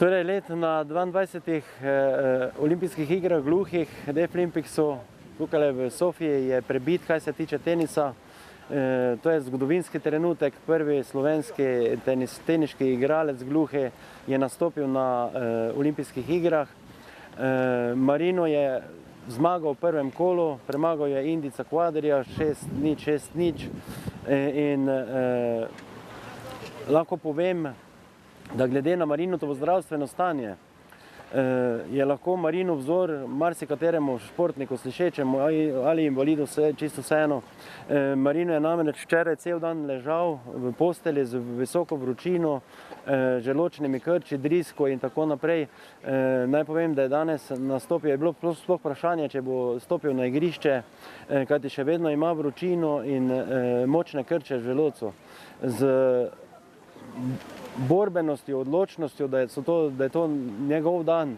Torej, let na 22 olimpijskih igrah gluhih, Deaflimpicsu, tukaj v Sofiji je prebit, kaj se tiče tenisa. To je zgodovinski trenutek, prvi slovenski teniški igralec gluhe je nastopil na olimpijskih igrah. Marino je zmagal v prvem kolu, premagal je Indica Quadrija 6-0, 6-0 in lahko povem, da glede na Marinovo zdravstveno stanje je lahko Marino vzor marsikateremu športniku, slišečemu ali invalidu, čisto vseeno. Marino je namreč včeraj cel dan ležal v postelji z visoko vročino, želodčnimi krči, drisko in tako naprej. Naj povem, da je danes nastopil, je bilo sploh vprašanje, če bo stopil na igrišče, kajti še vedno ima vročino in močne krče v želodcu. Z borbenostjo, odločnostjo, da je to njegov dan,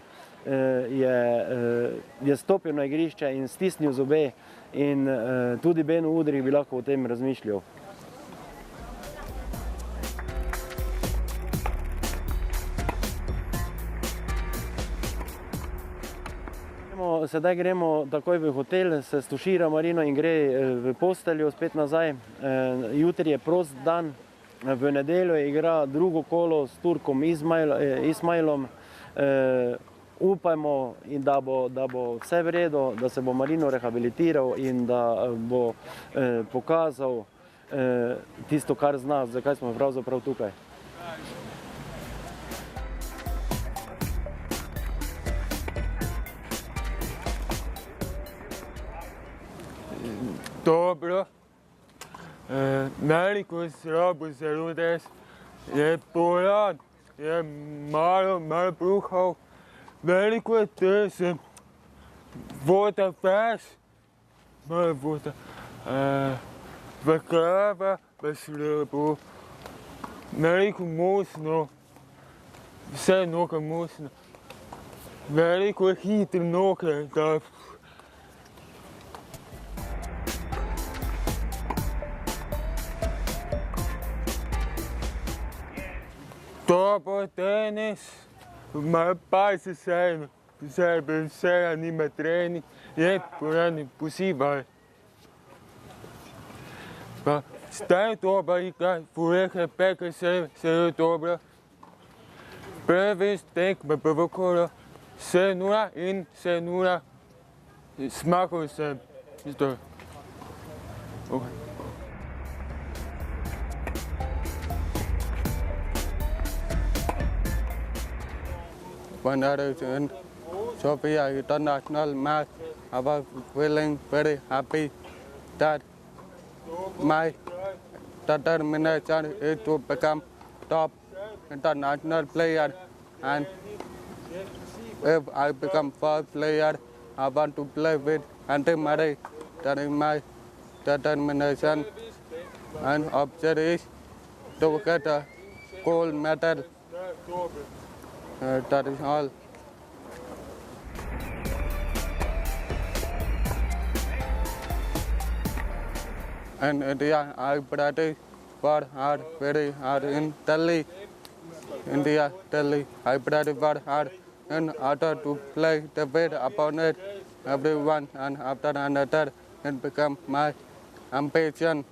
je stopil na igrišče in stisnil zobe in tudi Beno Udrih bi lahko o tem razmišljal. Sedaj gremo takoj v hotel, se stušira Marino in gre v posteljo spet nazaj. Jutri je prost dan. V nedeljo igra drugo kolo s Turkom Ismailom. Upajmo, da bo vse v redu, da se bo Marino rehabilitiral in da bo pokazal tisto, kar zna, zakaj smo pravzaprav tukaj. Dobro. Veliko slabo zelo des, je polan, je malo bruhal, veliko je tesen, voda ves, malo voda, glava v slabo, veliko mocno, vse noge mocno, veliko je hitre noge, da dobro tenis, malo palce vseeno, vseeno nima trening, je porani posibaj. Pa zdaj dobra igra, Furehe Peka se je dobra. Prvi tekme prvo kolo, 7-0 in 7-0, smakal sem. When I was in Sofia International match, I was feeling very happy that my determination is to become top international player, and if I become first player, I want to play with Andy Murray. That is my determination, and objective is to get a gold medal. That is all. And India, I practice very hard in Delhi. India, Delhi, I practice very hard in order to play the best opponent, everyone, and after another, and become my ambition.